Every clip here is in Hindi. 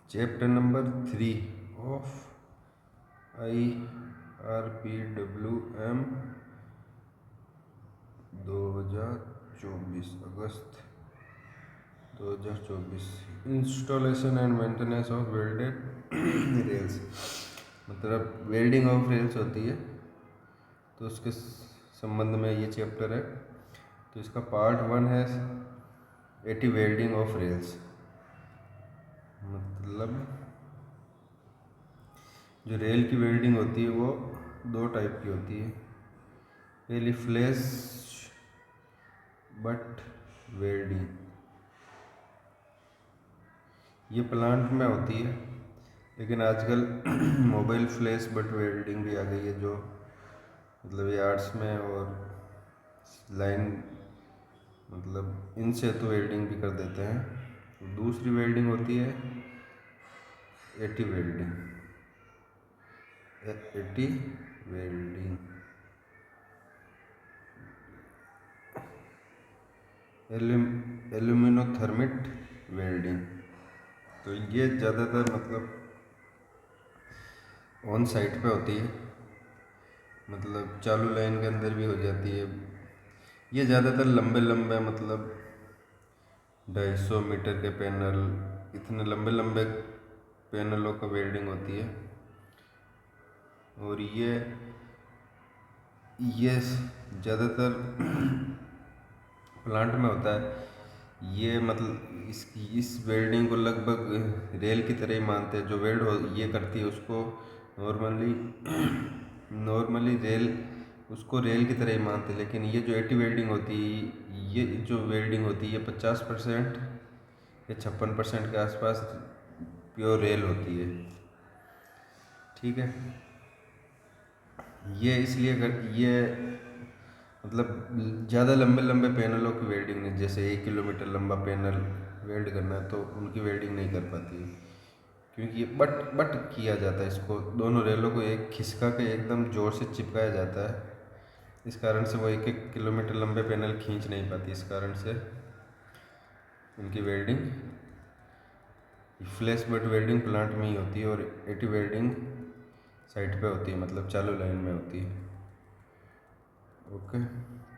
Chapter number 3 of IRPWM 2024 August 2024 installation and maintenance of welded rails. मतलब वेल्डिंग ऑफ रेल्स होती है, तो उसके संबंध में ये चैप्टर है। तो इसका पार्ट 1 है एटी वेल्डिंग ऑफ रेल्स। मतलब जो रेल की वेल्डिंग होती है वो 2 टाइप की होती है। पहली फ्लैश बट वेल्डिंग, ये प्लांट में होती है, लेकिन आजकल मोबाइल फ्लैश बट वेल्डिंग भी आ गई है, जो मतलब यार्ड्स में और लाइन मतलब इनसे तो वेल्डिंग भी कर देते हैं। दूसरी वेल्डिंग होती है AT welding. AT welding aluminothermic welding. तो ये ज़्यादातर मतलब ऑन साइट पे होती है, मतलब चालू लाइन के अंदर भी हो जाती है। ये ज़्यादातर लंबे लंबे मतलब 250 मीटर के पैनल, इतने लंबे लंबे पैनलों का वेल्डिंग होती है। और ये ज़्यादातर प्लांट में होता है। ये मतलब इस वेल्डिंग को लगभग रेल की तरह ही मानते हैं। जो वेल्ड ये करती है उसको नॉर्मली रेल उसको रेल की तरह ही मानते हैं। लेकिन ये जो एटी वेल्डिंग होती है, ये जो वेल्डिंग होती है, ये 50% या 56% के आसपास प्योर रेल होती है। ठीक है, ये इसलिए ये मतलब ज़्यादा लंबे लंबे पैनलों की वेल्डिंग नहीं, जैसे 1 किलोमीटर लंबा पैनल वेल्ड करना है तो उनकी वेल्डिंग नहीं कर पाती है, क्योंकि बट किया जाता है। इसको दोनों रेलों को एक खिसका के एकदम ज़ोर से चिपकाया जाता है। इस कारण से वो 1 किलोमीटर लंबे पैनल खींच नहीं पाती। इस कारण से उनकी welding flash butt welding plant में ही होती है, और एटी वेल्डिंग साइट पे होती है, मतलब चालू लाइन में होती है। ओके,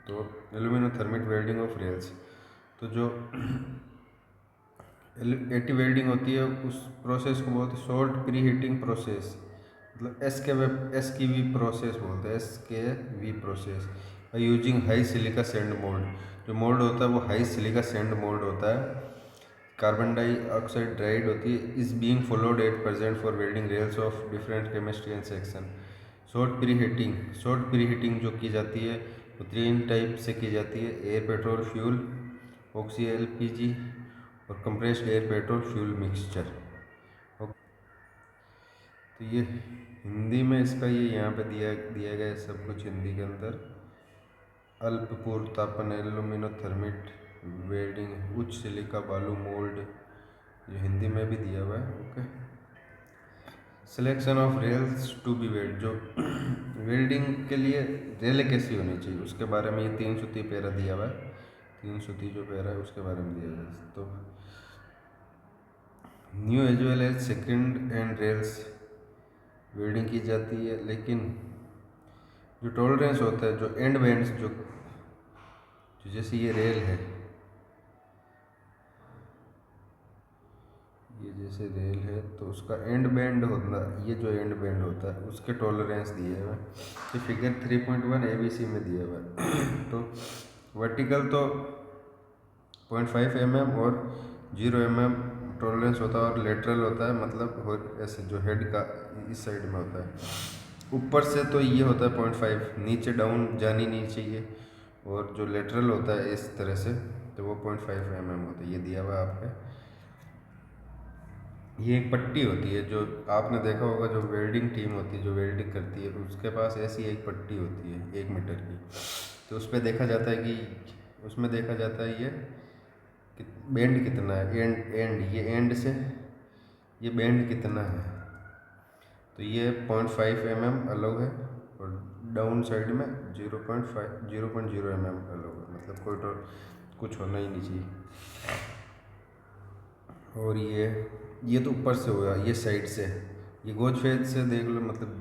तो एल्यूमिनोथर्मिक वेल्डिंग ऑफ रेल्स। तो जो एटी वेल्डिंग होती है उस प्रोसेस को बोलते हैं शॉर्ट प्री हीटिंग प्रोसेस, मतलब SKV प्रोसेस बोलते हैं, SKV process by using high silica sand mould. जो मोल्ड होता है वो हाई सिलिका सैंड मोल्ड होता है। कार्बन डाइऑक्साइड ड्राइड होती है। Is being followed at present for welding rails of different chemistry and section. Short pre heating जो की जाती है वो 3 टाइप से की जाती है: air petrol fuel, oxy LPG और compressed air petrol fuel mixture. तो ये हिंदी में इसका ये यहाँ पे दिया गया है सब कुछ हिंदी के अंदर। अल्प पूर्व तापन एल्यूमिनोथर्मिक वेल्डिंग, उच्च सिलिका बालू मोल्ड, ये हिंदी में भी दिया हुआ है। Okay, selection of rails to be weld, जो वेल्डिंग के लिए रेलें कैसी होनी चाहिए उसके बारे में ये 3 सूत्री पैरा दिया हुआ है। 3 सूत्री जो पैरा है उसके बारे में दिया हुआ है। तो new as well as second hand rails welding की जाती है, लेकिन जो टॉलरेंस होता है, जो एंड बैंड्स जो जैसे ये रेल है, ये जैसे रेल है तो उसका एंड बैंड होता है, ये जो एंड बैंड होता है उसके टॉलरेंस दिए हुए हैं। ये फिगर 3.1 ABC में दिया हुआ है। तो वर्टिकल तो 0.5 mm और 0 mm टॉलरेंस होता है, और लेटरल होता है मतलब ऐसे जो हेड का इस साइड में होता है। ऊपर से तो ये होता है 0.5, नीचे डाउन जानी नहीं चाहिए, और जो लेटरल होता है इस तरह से तो वो 0.5 mm होता है। ये दिया हुआ है आपके। ये एक पट्टी होती है, जो आपने देखा होगा, जो वेल्डिंग टीम होती है जो वेल्डिंग करती है उसके पास ऐसी एक पट्टी होती है 1 मीटर की। तो उस पर देखा जाता है कि उसमें देखा जाता है ये कि बैंड कितना है, ये एंड से ये बैंड कितना है। तो ये 0.5 mm अलग है, और डाउन साइड में 0.0 mm अलग है, मतलब कोई तो कुछ होना ही नहीं चाहिए। और ये तो ऊपर से हुआ, ये साइड से, ये गोज फेस से देख लो, मतलब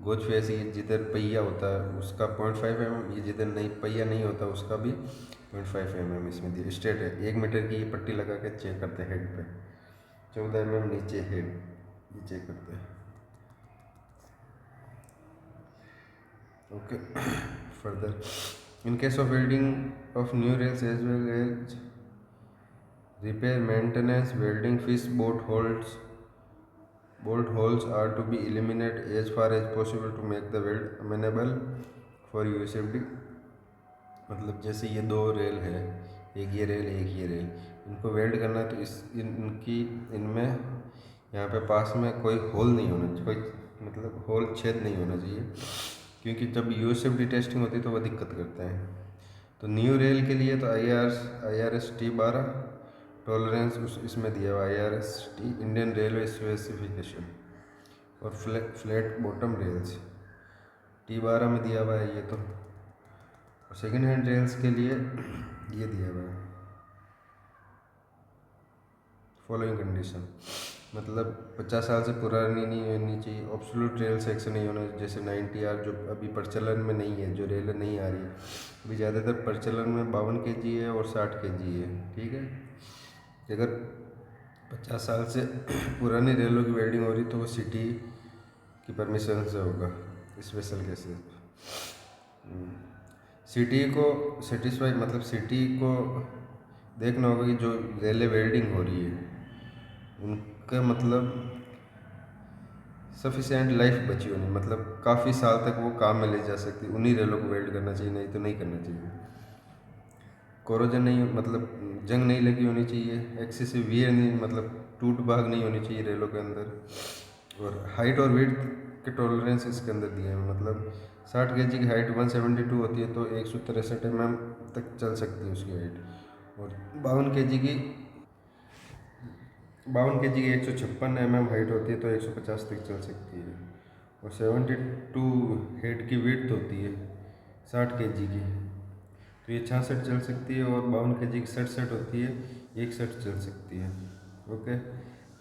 गोज फेस ये जिधर पहिया होता है उसका 0.5 mm, ये जिधर नहीं पहिया नहीं होता उसका भी 0.5 mm इसमें दिया। स्ट्रेट है, 1 मीटर की ये पट्टी लगा के चेक करते हैं हेड पे, 14 mm नीचे हेड, ये चेक करते हैं। Okay. Further, in case of welding of new rails as well as repair, maintenance, welding, fish bolt holes are to be eliminated as far as possible to make the weld amenable for USFD। मतलब जैसे ये दो रेल है, एक ये रेल एक ये रेल, इनको वेल्ड करना है तो इनकी इनमें यहाँ पे पास में कोई होल नहीं होना चाहिए, कोई मतलब होल छेद नहीं होना चाहिए, क्योंकि जब USFD टेस्टिंग होती है तो वह दिक्कत करता है। तो न्यू रेल के लिए तो IRS T12 टॉलरेंस इसमें दिया हुआ IRS T, Indian railway specification, और फ्लैट बॉटम रेल्स T12 में दिया हुआ है ये तो। और सेकेंड हैंड रेल्स के लिए ये दिया हुआ है फॉलोइंग कंडीशन, मतलब 50 साल से पुरानी नहीं होनी चाहिए, ऑब्सोल्यूट रेल सेक्शन नहीं होना, जैसे 90R जो अभी प्रचलन में नहीं है, जो रेल नहीं आ रही है अभी, ज़्यादातर प्रचलन में 52 kg है और 60 kg है। ठीक है, अगर 50 साल से पुरानी रेलों की वेल्डिंग हो रही तो वो सिटी की परमिशन से होगा, स्पेशल केसेस। सिटी को सेटिस्फाई, मतलब सिटी को देखना होगा कि जो रेलें वेल्डिंग हो रही है उनका मतलब सफिशेंट लाइफ बची होनी, मतलब काफ़ी साल तक वो काम में ले जा सकती, उन्हीं रेलों को वेल्ड करना चाहिए, नहीं तो नहीं करना चाहिए। कोरोजन नहीं, मतलब जंग नहीं लगी होनी चाहिए, एक्सेसिव वियर नहीं, मतलब टूट भाग नहीं होनी चाहिए रेलों के अंदर, और हाइट और वेट के टॉलरेंस इसके अंदर दिए हैं, मतलब 60 kg की हाइट 172 होती है तो 163 mm तक चल सकती है उसकी हाइट, और 52 kg की 156 mm हाइट होती है तो 150 तक चल सकती है, और 72 हेड की विड्थ होती है 60 kg की तो ये 66 चल सकती है, और 52 kg की 67 होती है, 61 चल सकती है। Okay,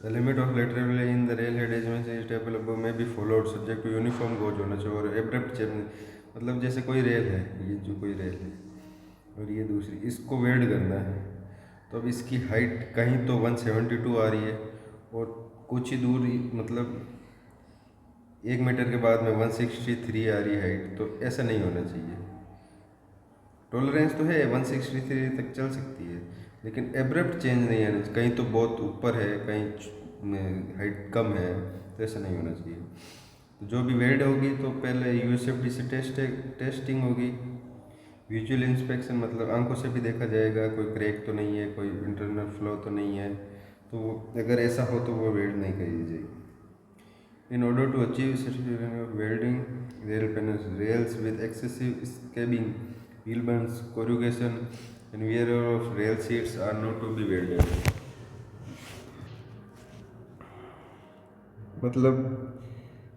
the limit of lateral in the rail head as table above may be followed subject to uniform gauge होना चाहिए, और एब्रप्ट चेंज, मतलब जैसे कोई रेल है, ये जो कोई रेल है और ये दूसरी, इसको वेल्ड करना है तो अब इसकी हाइट कहीं तो 172 आ रही है और कुछ ही दूर मतलब 1 मीटर के बाद में 163 आ रही है हाइट, तो ऐसा नहीं होना चाहिए। टॉलरेंस तो है 163 तक चल सकती है, लेकिन एब्रप्ट चेंज नहीं है, कहीं तो बहुत ऊपर है कहीं हाइट कम है, तो ऐसा नहीं होना चाहिए। तो जो भी वेल्ड होगी तो पहले USFD से टेस्टिंग होगी, विजुअल इंस्पेक्शन, मतलब आंखों से भी देखा जाएगा कोई क्रैक तो नहीं है, कोई इंटरनल फ्लो तो नहीं है, तो अगर ऐसा हो तो वो वेल्ड नहीं करी जाएगी। In order to achieve welding rail panels, rails with excessive scabbing, wheel burns, corrugation and wear of rail seats are not to be welded। मतलब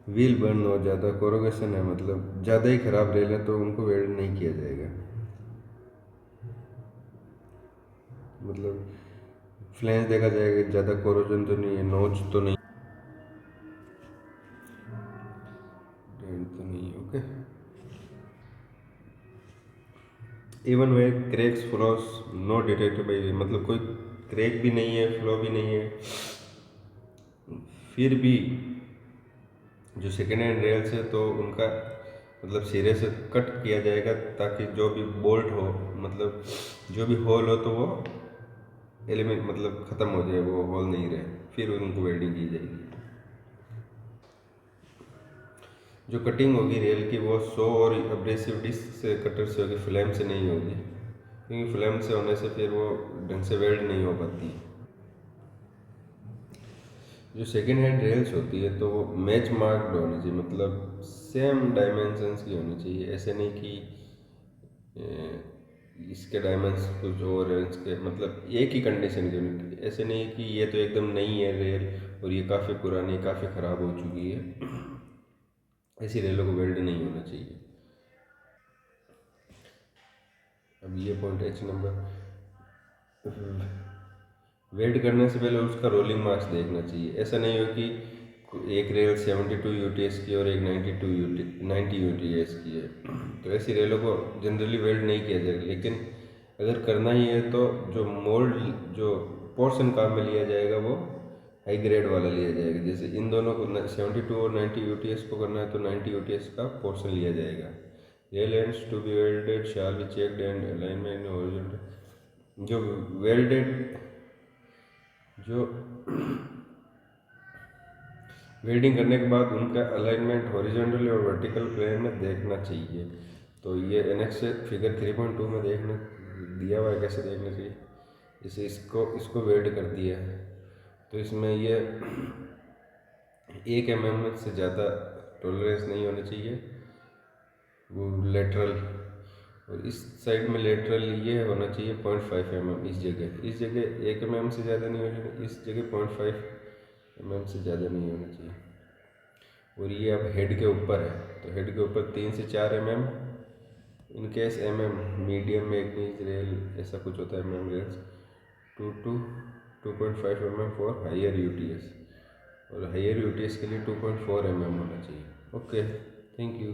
व्हील बर्न और ज़्यादा कोरोगेशन है, मतलब ज़्यादा ही ख़राब रेल है तो उनको वेल्ड नहीं किया जाएगा। मतलब फ्लैंज देखा जाएगा, ज़्यादा कोरोजन तो नहीं है, नोच तो नहीं, डेंट तो नहीं। Okay, even they cracks flaws no detected by, मतलब कोई क्रैक भी नहीं है, फ्लॉ भी नहीं है, फिर भी जो सेकेंड हैंड रेल्स है तो उनका मतलब सिरे से कट किया जाएगा, ताकि जो भी बोल्ट हो, मतलब जो भी होल हो तो वो एलिमेंट मतलब ख़त्म हो जाए, वो होल नहीं रहे, फिर उनको वेल्डिंग की जाएगी। जो कटिंग होगी रेल की वो सो और अब्रेसिव डिस्क से कटर से होगी, फ्लेम से नहीं होगी, क्योंकि फ्लेम से होने से फिर वो ढंग से वेल्ड नहीं हो पाती। जो सेकेंड हैंड रेल्स होती है तो वो मैच मार्क्ड होनी चाहिए, मतलब सेम डायमेंशंस की होनी चाहिए, ऐसे नहीं कि इसके डायमेंस कुछ और है, इसके मतलब एक ही कंडीशन की होनी चाहिए, ऐसे नहीं कि ये तो एकदम नई है रेल और ये काफ़ी पुरानी काफ़ी ख़राब हो चुकी है, ऐसी रेलों को वेल्ड नहीं होना चाहिए। अब ये पॉइंट H नंबर, वेल्ड करने से पहले उसका रोलिंग मार्क्स देखना चाहिए। ऐसा नहीं हो कि एक रेल 72 यूटीएस की और एक 90 यूटीएस की है, तो ऐसी रेलों को जनरली वेल्ड नहीं किया जाएगा। लेकिन अगर करना ही है तो जो मोल्ड, जो पोर्शन काम में लिया जाएगा वो हाई ग्रेड वाला लिया जाएगा। जैसे इन दोनों को 72 और 90 यूटीएस को करना है तो 90 यूटीएस का पोर्शन लिया जाएगा। Rail ends to be welded shall be checked and alignment horizontal. जो वेल्डेड, जो वेल्डिंग करने के बाद उनका अलाइनमेंट हॉरिजॉन्टल और वर्टिकल प्लेन में देखना चाहिए। तो ये एनेक्स फिगर 3.2 में देखना दिया हुआ है कैसे देखना चाहिए। जैसे इसको वेल्ड कर दिया है तो इसमें ये 1 mm से ज़्यादा टॉलरेंस नहीं होनी चाहिए वो लेटरल, और इस साइड में लेटरल ये होना चाहिए 0.5 mm। इस जगह 1 mm से ज़्यादा नहीं होना चाहिए, इस जगह 0.5 mm से ज़्यादा नहीं होना चाहिए। और ये अब हेड के ऊपर है तो हेड के ऊपर 3 से 4 mm, in case mm medium में 1 इंच रेल ऐसा कुछ होता है mm rails 2.5 mm for higher UTS, और हायर यूटीएस के लिए 2.4 mm होना चाहिए। ओके, थैंक यू।